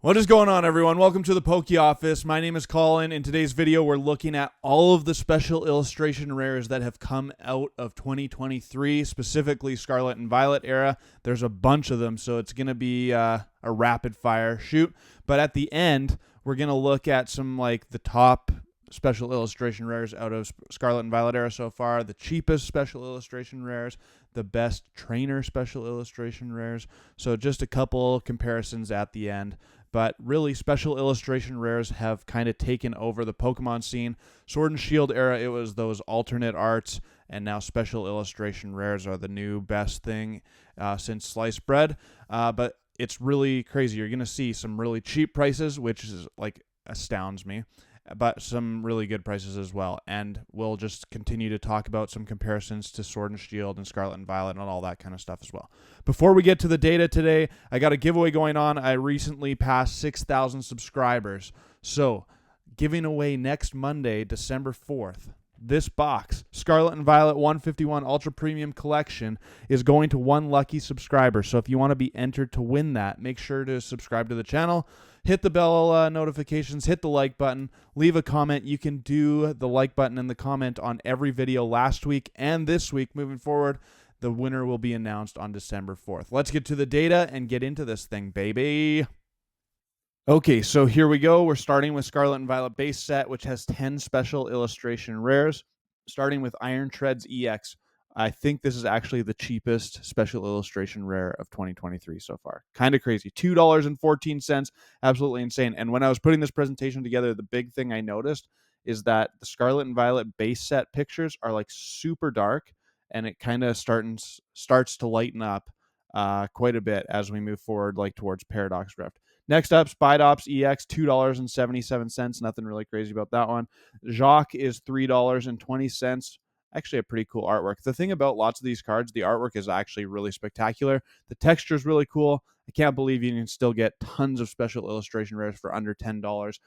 What is going on, everyone? Welcome to the Poke Office. My name is Colin. In today's video, we're looking at all of the special illustration rares that have come out of 2023, specifically Scarlet and Violet era. There's a bunch of them, so it's going to be a rapid fire shoot. But at the end, we're going to look at some like the top special illustration rares out of Scarlet and Violet era so far, the cheapest special illustration rares, the best trainer special illustration rares. So just a couple comparisons at the end. But really, special illustration rares have kind of taken over the Pokemon scene. Sword and Shield era, it was those alternate arts, and now special illustration rares are the new best thing since sliced bread. But it's really crazy. You're going to see some really cheap prices, which is like astounds me, but some really good prices as well. And we'll just continue to talk about some comparisons to Sword and Shield and Scarlet and Violet and all that kind of stuff as well. Before we get to the data today, I got a giveaway going on. I recently passed 6,000 subscribers. So, giving away next Monday, December 4th, this box, Scarlet and Violet 151 Ultra Premium Collection, is going to one lucky subscriber. So if you want to be entered to win that, make sure to subscribe to the channel, hit the bell notifications, hit the like button, leave a comment. You can do the like button and the comment on every video last week and this week moving forward. The winner will be announced on December 4th. Let's get to the data and get into this thing, baby. Okay, so here we go. We're starting with Scarlet and Violet base set, which has 10 special illustration rares, starting with Iron Treads EX. I think this is actually the cheapest special illustration rare of 2023 so far. Kind of crazy. $2.14. Absolutely insane. And when I was putting this presentation together, the big thing I noticed is that the Scarlet and Violet base set pictures are like super dark, and it kind of starts to lighten up quite a bit as we move forward, like towards Paradox Rift. Next up, Spidops EX, $2.77. Nothing really crazy about that one. Jacques is $3.20. Actually, a pretty cool artwork. The thing about lots of these cards, the artwork is actually really spectacular. The texture is really cool. I can't believe you can still get tons of special illustration rares for under $10.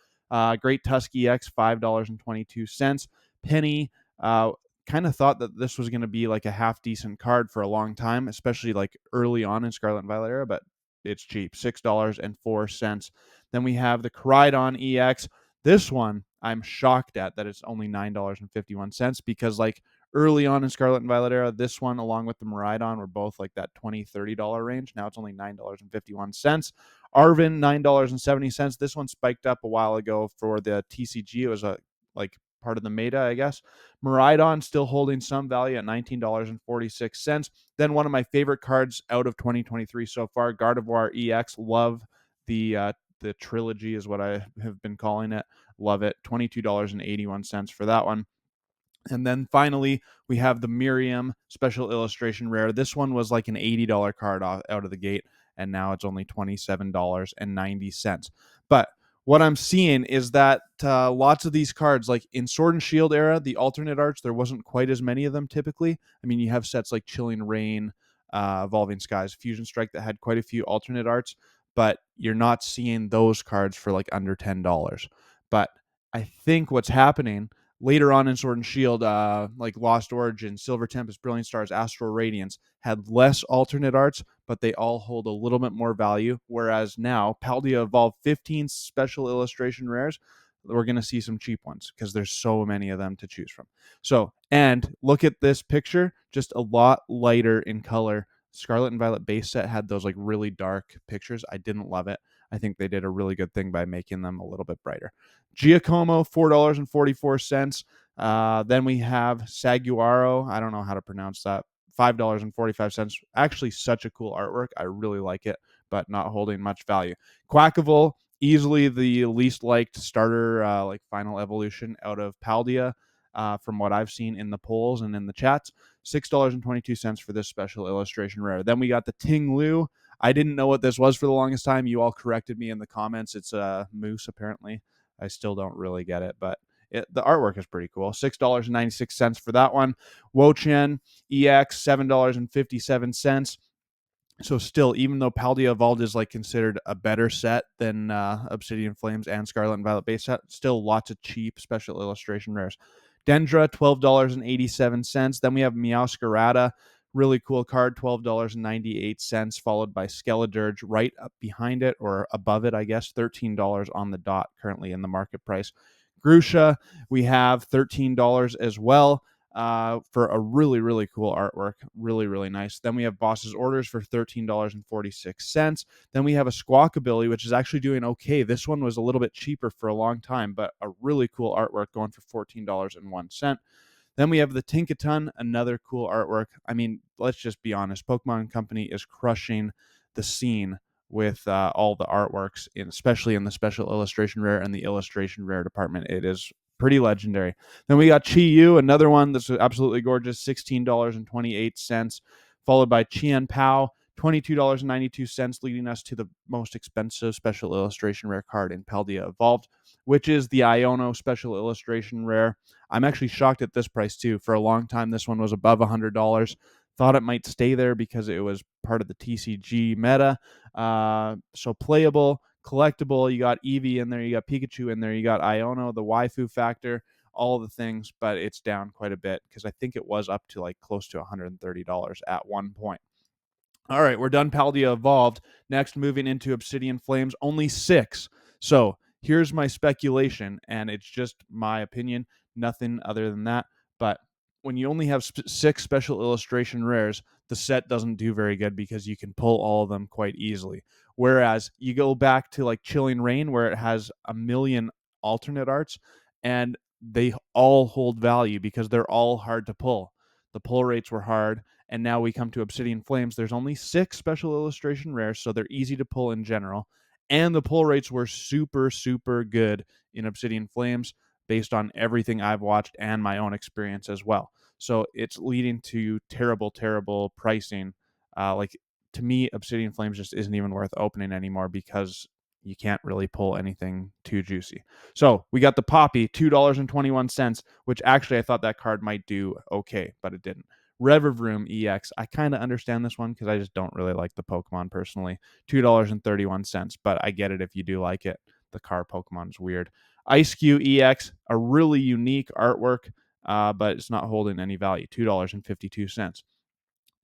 Great Tusk EX, $5.22. Penny, kind of thought that this was going to be like a half decent card for a long time, especially like early on in Scarlet and Violet era, but it's cheap, $6.04. Then we have the Koraidon EX. This one I'm shocked at that it's only $9.51 because like early on in Scarlet and Violet era, this one along with the Miraidon were both like that $20, $30 range. Now it's only $9.51. Arvin, $9.70. This one spiked up a while ago for the TCG. It was a like part of the meta, I guess. Miraidon still holding some value at $19.46. Then one of my favorite cards out of 2023 so far, Gardevoir EX. Love the trilogy is what I have been calling it. Love it. $22.81 for that one. And then finally, we have the Miriam special illustration rare. This one was like an $80 card out of the gate, and now it's only $27.90. But what I'm seeing is that lots of these cards, like in Sword and Shield era, the alternate arts, there wasn't quite as many of them typically. I mean, you have sets like Chilling Reign, Evolving Skies, Fusion Strike that had quite a few alternate arts, but you're not seeing those cards for like under $10. But I think what's happening later on in Sword and Shield, like Lost Origin, Silver Tempest, Brilliant Stars, Astral Radiance, had less alternate arts, but they all hold a little bit more value. Whereas now, Paldea Evolved 15 special illustration rares, we're going to see some cheap ones because there's so many of them to choose from. So, and look at this picture, just a lot lighter in color. Scarlet and Violet base set had those like really dark pictures. I didn't love it. I think they did a really good thing by making them a little bit brighter. Giacomo, $4.44. Then we have Saguaro. I don't know how to pronounce that. $5.45. Actually, such a cool artwork. I really like it, but not holding much value. Quackable, easily the least liked starter, like final evolution out of Paldea, from what I've seen in the polls and in the chats. $6.22 for this special illustration rare. Then we got the Ting Lu. I didn't know what this was for the longest time. You all corrected me in the comments. It's a moose, apparently. I still don't really get it, but the artwork is pretty cool. $6.96 for that one. Wo-Chen EX, $7.57. So still, even though Paldea Evolved is like considered a better set than Obsidian Flames and Scarlet and Violet base set, still lots of cheap special illustration rares. Dendra, $12.87. Then we have Meowscarada Really cool card, $12.98, followed by Skeledirge right up behind it, or above it, I guess, $13 on the dot currently in the market price. Grusha, we have $13 as well, for a really, really cool artwork. Really, really nice. Then we have Boss's Orders for $13.46. Then we have a Squawkabilly, which is actually doing okay. This one was a little bit cheaper for a long time, but a really cool artwork going for $14.01. Then we have the Tinkaton, another cool artwork. I mean, let's just be honest. Pokemon Company is crushing the scene with all the artworks, especially in the special illustration rare and the illustration rare department. It is pretty legendary. Then we got Chi-Yu, another one that's absolutely gorgeous, $16.28, followed by Chien Pao, $22.92, leading us to the most expensive special illustration rare card in Paldea Evolved, which is the Iono special illustration rare. I'm actually shocked at this price too. For a long time, this one was above $100. Thought it might stay there because it was part of the TCG meta. So playable, collectible. You got Eevee in there, you got Pikachu in there, you got Iono, the waifu factor, all the things, but it's down quite a bit because I think it was up to like close to $130 at one point. All right, we're done Paldea Evolved. Next, moving into Obsidian Flames, only 6. So here's my speculation, and it's just my opinion, nothing other than that. But when you only have 6 special illustration rares, the set doesn't do very good because you can pull all of them quite easily. Whereas you go back to like Chilling Reign, where it has a million alternate arts, and they all hold value because they're all hard to pull. The pull rates were hard, and now we come to Obsidian Flames. There's only 6 special illustration rares, so they're easy to pull in general. And the pull rates were super, super good in Obsidian Flames based on everything I've watched and my own experience as well. So it's leading to terrible, terrible pricing. Like, to me, Obsidian Flames just isn't even worth opening anymore because you can't really pull anything too juicy. So we got the Poppy, $2.21, which actually I thought that card might do okay, but it didn't. Revivroom EX. I kind of understand this one because I just don't really like the Pokemon personally. $2.31, but I get it if you do like it. The car Pokemon is weird. Ice-Q EX, a really unique artwork, but it's not holding any value. $2.52.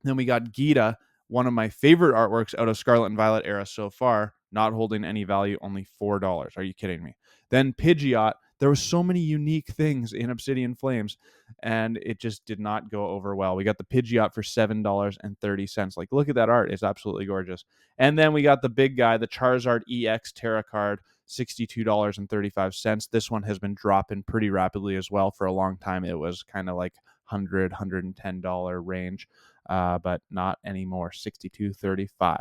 Then we got Gita, one of my favorite artworks out of Scarlet and Violet era so far, not holding any value, only $4. Are you kidding me? Then Pidgeot. There were so many unique things in Obsidian Flames, and it just did not go over well. We got the Pidgeot for $7.30. Like, look at that art. It's absolutely gorgeous. And then we got the big guy, the Charizard EX Terra card, $62.35. This one has been dropping pretty rapidly as well. For a long time, it was kind of like $100, $110 range. But not anymore, $62.35.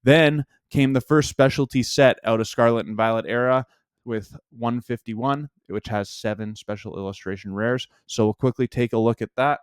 Then came the first specialty set out of Scarlet and Violet era with 151, which has 7 special illustration rares. So we'll quickly take a look at that.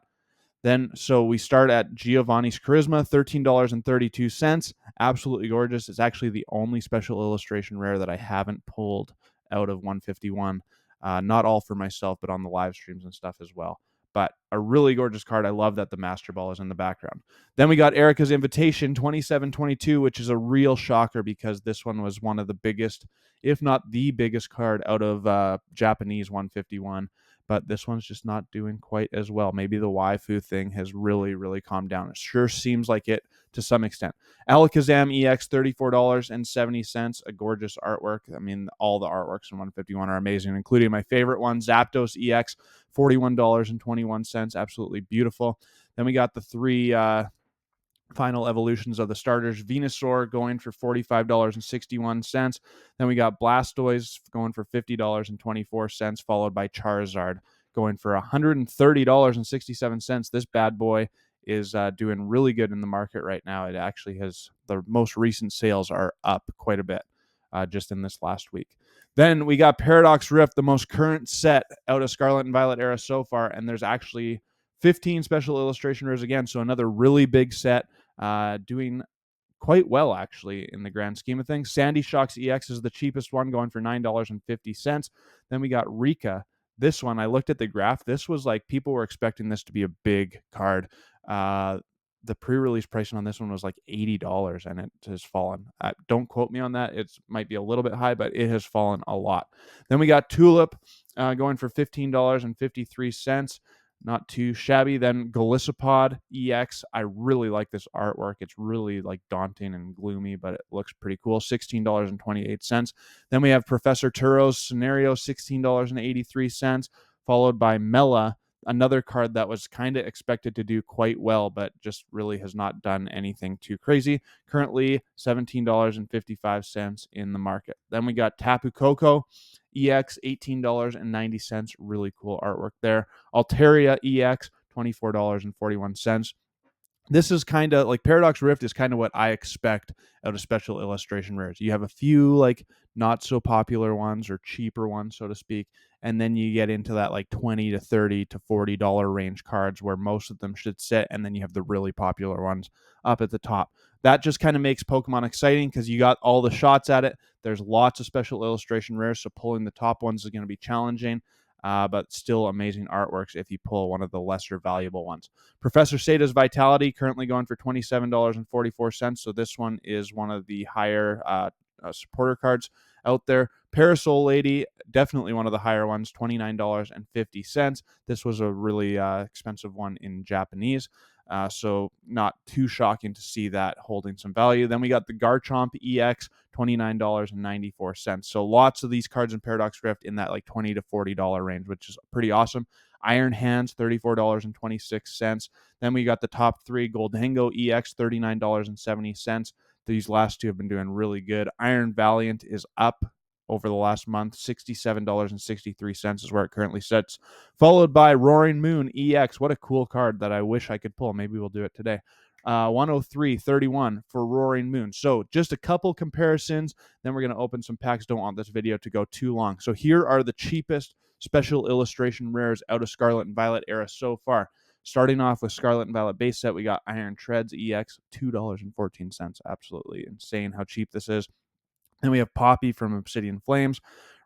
Then, so we start at Giovanni's Charisma, $13.32. Absolutely gorgeous. It's actually the only special illustration rare that I haven't pulled out of 151. Not all for myself, but on the live streams and stuff as well. But a really gorgeous card. I love that the Master Ball is in the background. Then we got Erica's Invitation, 2722, which is a real shocker because this one was one of the biggest, if not the biggest card out of Japanese 151. But this one's just not doing quite as well. Maybe the waifu thing has really, really calmed down. It sure seems like it to some extent. Alakazam EX, $34.70. A gorgeous artwork. I mean, all the artworks in 151 are amazing, including my favorite one, Zapdos EX, $41.21. Absolutely beautiful. Then we got the 3 final evolutions of the starters. Venusaur going for $45.61. Then we got Blastoise going for $50.24, followed by Charizard going for $130.67. This bad boy is doing really good in the market right now. It actually has, the most recent sales are up quite a bit just in this last week. Then we got Paradox Rift, the most current set out of Scarlet and Violet era so far, and there's actually 15 special illustration rares again, so another really big set, doing quite well actually in the grand scheme of things. Sandy Shocks EX is the cheapest one, going for $9.50. Then we got Rika. This one, I looked at the graph. This was like, people were expecting this to be a big card. The pre-release pricing on this one was like $80, and it has fallen. Don't quote me on that. It might be a little bit high, but it has fallen a lot. Then we got Tulip going for $15.53. not too shabby. Then Galissapod EX, I really like this artwork. It's really like daunting and gloomy, but it looks pretty cool. $16.28. Then we have Professor Turo's Scenario, $16.83, followed by Mela, another card that was kind of expected to do quite well, but just really has not done anything too crazy. Currently $17.55 in the market. Then we got Tapu Koko EX, $18.90. Really cool artwork there. Altaria EX, $24.41. This is kind of like Paradox Rift is kind of what I expect out of special illustration rares. You have a few like not so popular ones or cheaper ones, so to speak, and then you get into that like $20 to $30 to $40 range cards where most of them should sit, and then you have the really popular ones up at the top. That just kind of makes Pokemon exciting because you got all the shots at it. There's lots of special illustration rares, so pulling the top ones is going to be challenging. But still amazing artworks if you pull one of the lesser valuable ones. Professor Sada's Vitality currently going for $27.44. So this one is one of the higher supporter cards out there. Parasol Lady, definitely one of the higher ones, $29.50. This was a really expensive one in Japanese. So not too shocking to see that holding some value. Then we got the Garchomp EX, $29.94. So lots of these cards in Paradox Rift in that like $20 to $40 range, which is pretty awesome. Iron Hands, $34.26. Then we got the top three, Goldengo EX, $39.70. These last two have been doing really good. Iron Valiant is up over the last month, $67.63 is where it currently sits, followed by Roaring Moon EX. What a cool card that I wish I could pull. Maybe we'll do it today. 103.31 for Roaring Moon. So just a couple comparisons, then we're going to open some packs. Don't want this video to go too long. So here are the cheapest special illustration rares out of Scarlet and Violet era so far. Starting off with Scarlet and Violet base set, we got Iron Treads EX, $2.14. Absolutely insane how cheap this is. Then we have Poppy from Obsidian Flames,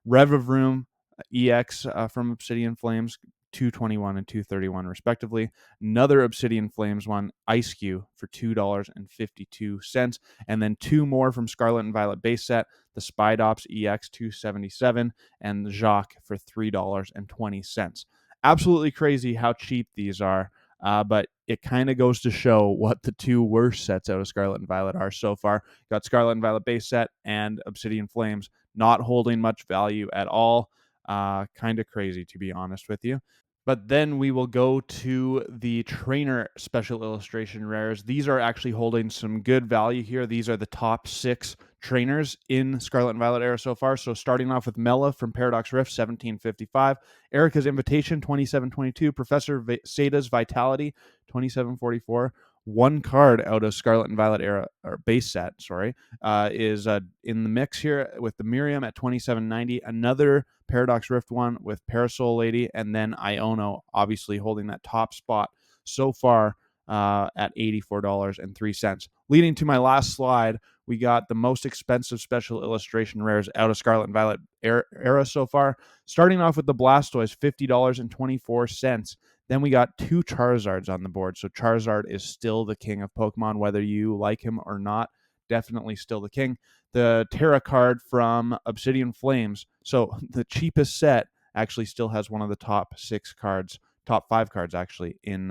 Revavroom EX from Obsidian Flames, $2.21 and $2.31 respectively. Another Obsidian Flames one, Ice Cube for $2.52, and then two more from Scarlet and Violet base set, the Spidops EX $2.77 and the Jacques for $3.20. Absolutely crazy how cheap these are. But it kind of goes to show what the two worst sets out of Scarlet and Violet are so far. Got Scarlet and Violet base set and Obsidian Flames not holding much value at all. Kind of crazy, to be honest with you. But then we will go to the trainer special illustration rares. These are actually holding some good value here. These are the top 6 trainers in Scarlet and Violet era so far. So starting off with Mela from Paradox Rift, $17.55. Erica's Invitation, $27.22. Professor Sada's Vitality, $27.44. One card out of Scarlet and Violet era, or base set, is in the mix here with the Miriam at $27.90. Another Paradox Rift one with Parasol Lady, and then Iono obviously holding that top spot so far at $84.03. Leading to my last slide, we got the most expensive special illustration rares out of Scarlet and Violet era so far. Starting off with the Blastoise, $50.24. Then we got 2 Charizards on the board. So Charizard is still the king of Pokemon, whether you like him or not. Definitely still the king. The Terra card from Obsidian Flames. So the cheapest set actually still has one of the top 5 cards actually in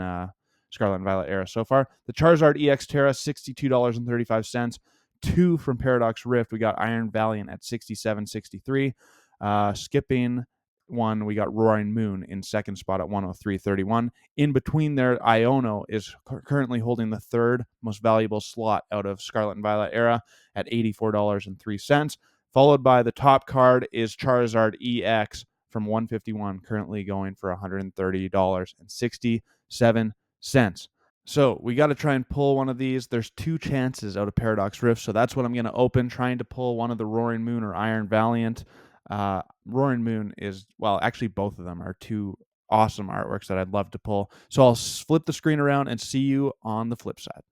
Scarlet and Violet era so far. The Charizard EX Terra, $62.35. 2 from Paradox Rift. We got Iron Valiant at $67.63. Skipping one, we got Roaring Moon in second spot at $103.31. In between there, Iono is currently holding the 3rd most valuable slot out of Scarlet and Violet era at $84.03. Followed by the top card is Charizard EX from 151, currently going for $130.67. So we got to try and pull one of these. There's 2 chances out of Paradox Rift, so that's what I'm going to open, trying to pull one of the Roaring Moon or Iron Valiant. Roaring Moon is, well, actually both of them are 2 awesome artworks that I'd love to pull. So I'll flip the screen around and see you on the flip side.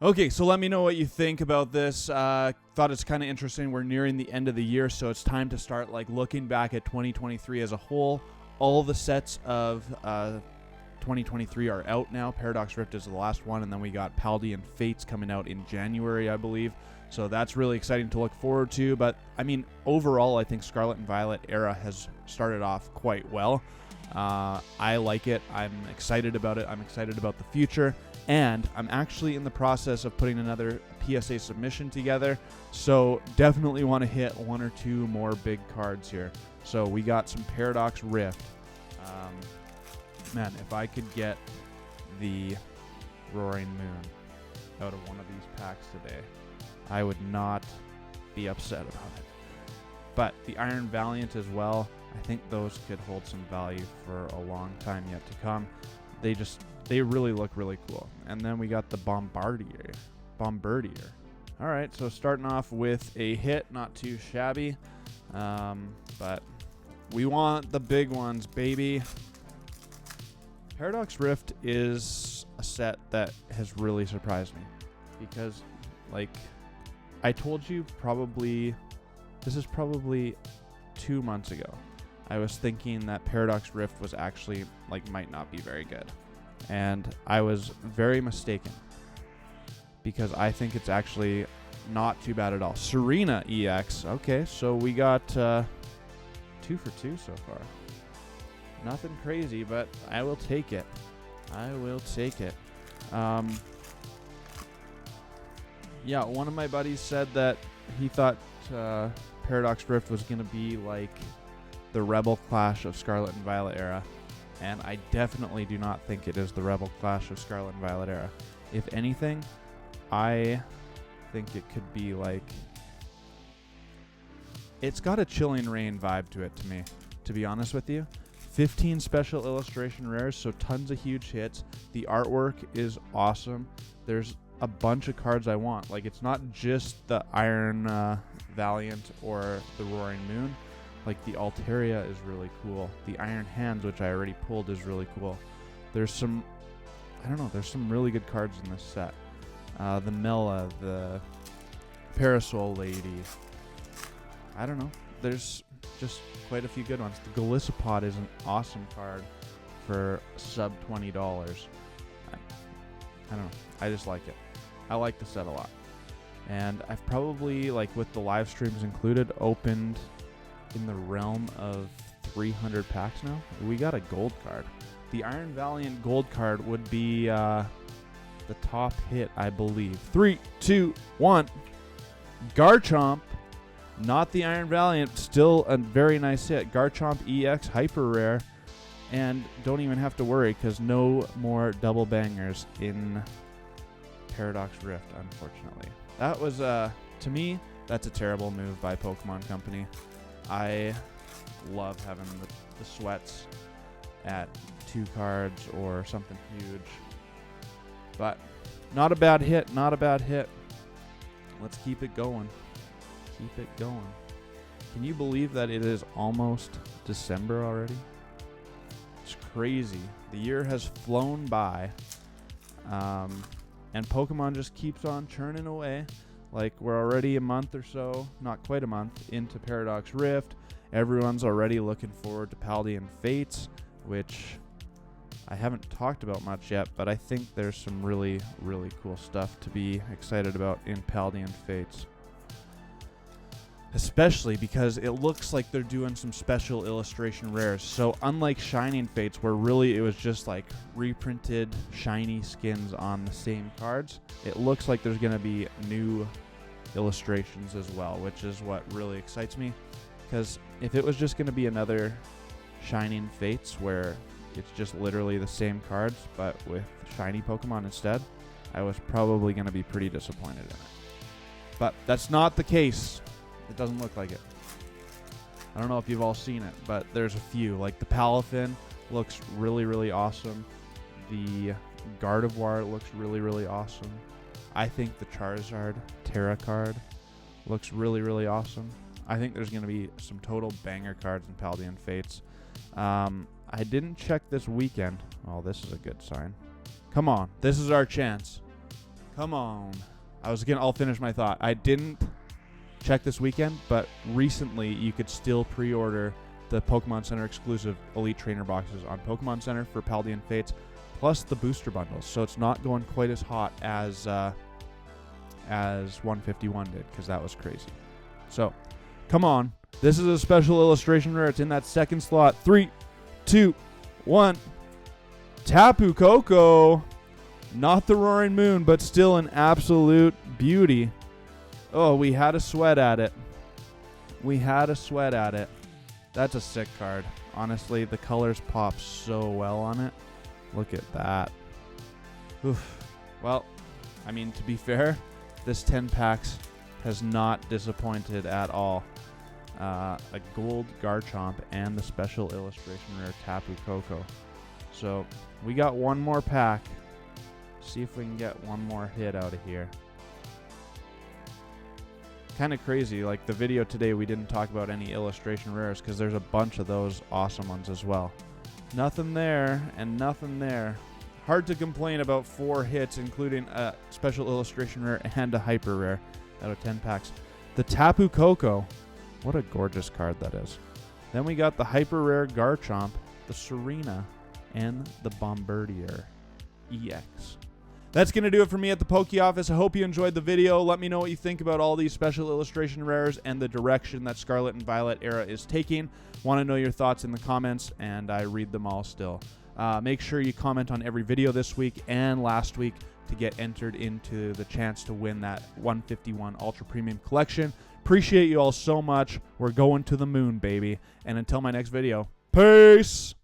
Okay, so let me know what you think about this. Thought it's kind of interesting. We're nearing the end of the year, so it's time to start like looking back at 2023 as a whole. All the sets of 2023 are out now. Paradox Rift is the last one, and then we got Paldea and Fates coming out in January, I believe. So that's really exciting to look forward to. But, I mean, overall, I think Scarlet and Violet era has started off quite well. I like it. I'm excited about it. I'm excited about the future. And I'm actually in the process of putting another PSA submission together. So definitely want to hit 1 or 2 more big cards here. So we got some Paradox Rift. Man, if I could get the Roaring Moon out of one of these packs today, I would not be upset about it. But the Iron Valiant as well, I think those could hold some value for a long time yet to come. They really look really cool. And then we got the Bombardier. All right, so starting off with a hit, not too shabby. But we want the big ones, baby. Paradox Rift is a set that has really surprised me because, like, I told you this is probably 2 months ago. I was thinking that Paradox Rift was actually, like, might not be very good. And I was very mistaken because I think it's actually not too bad at all. Serena EX. Okay, so we got 2 for 2 so far. Nothing crazy, but I will take it. Yeah, one of my buddies said that he thought Paradox Rift was going to be like the Rebel Clash of Scarlet and Violet era. And I definitely do not think it is the Rebel Clash of Scarlet and Violet era. If anything, I think it could be like... It's got a Chilling Reign vibe to it to me, to be honest with you. 15 special illustration rares, so tons of huge hits. The artwork is awesome. There's a bunch of cards I want. Like, it's not just the Iron Valiant or the Roaring Moon. Like, the Altaria is really cool. The Iron Hands, which I already pulled, is really cool. There's some, I don't know, there's some really good cards in this set. The Mela, the Parasol Lady. I don't know. There's just quite a few good ones. The Galissapod is an awesome card for sub $20. I don't know. I just like it. I like the set a lot. And I've probably, like, with the live streams included, opened in the realm of 300 packs now. We got a gold card. The Iron Valiant gold card would be the top hit, I believe. 3, 2, 1. Garchomp. Not the Iron Valiant. Still a very nice hit. Garchomp EX Hyper Rare. And don't even have to worry because no more double bangers in Paradox Rift, unfortunately. That was, to me, that's a terrible move by Pokemon Company. I love having the sweats at 2 cards or something huge. But not a bad hit, not a bad hit. Let's keep it going. Keep it going. Can you believe that it is almost December already? It's crazy. The year has flown by. And Pokemon just keeps on churning away. Like, we're already a month or so, not quite a month, into Paradox Rift. Everyone's already looking forward to Paldea and Fates, which I haven't talked about much yet, but I think there's some really, really cool stuff to be excited about in Paldea and Fates. Especially because it looks like they're doing some special illustration rares. So unlike Shining Fates, where really it was just like reprinted shiny skins on the same cards, it looks like there's going to be new illustrations as well, which is what really excites me. Because if it was just going to be another Shining Fates where it's just literally the same cards but with shiny Pokemon instead, I was probably going to be pretty disappointed in it. But that's not the case. It doesn't look like it. I don't know if you've all seen it, but there's a few. Like the Palafin looks really, really awesome. The Gardevoir looks really, really awesome. I think the Charizard Terra card looks really, really awesome. I think there's going to be some total banger cards in Paldea and Fates. I didn't check this weekend. Oh, this is a good sign. Come on. This is our chance. Come on. I'll finish my thought. I didn't check this weekend, but recently you could still pre-order the Pokemon Center exclusive Elite Trainer boxes on Pokemon Center for Paldea and Fates. plus the booster bundles. So it's not going quite as hot as 151 did, because that was crazy. So, come on. This is a special illustration rare. It's in that second slot. 3, 2, 1. Tapu Koko. Not the Roaring Moon, but still an absolute beauty. Oh, we had a sweat at it. We had a sweat at it. That's a sick card. Honestly, the colors pop so well on it. Look at that. Oof. Well, I mean, to be fair, this 10 packs has not disappointed at all. A gold Garchomp and the special illustration rare Tapu Koko. So we got one more pack. See if we can get one more hit out of here. Kind of crazy, like the video today we didn't talk about any illustration rares because there's a bunch of those awesome ones as well. Nothing there and nothing there. Hard to complain about 4 hits, including a special illustration rare and a hyper rare out of 10 packs. The Tapu Koko, what a gorgeous card that is. Then we got the hyper rare Garchomp, the Serena, and the Bombardier EX. That's going to do it for me at the Poke Office. I hope you enjoyed the video. Let me know what you think about all these special illustration rares and the direction that Scarlet and Violet era is taking. Want to know your thoughts in the comments, and I read them all still. Make sure you comment on every video this week and last week to get entered into the chance to win that 151 Ultra Premium Collection. Appreciate you all so much. We're going to the moon, baby. And until my next video, peace!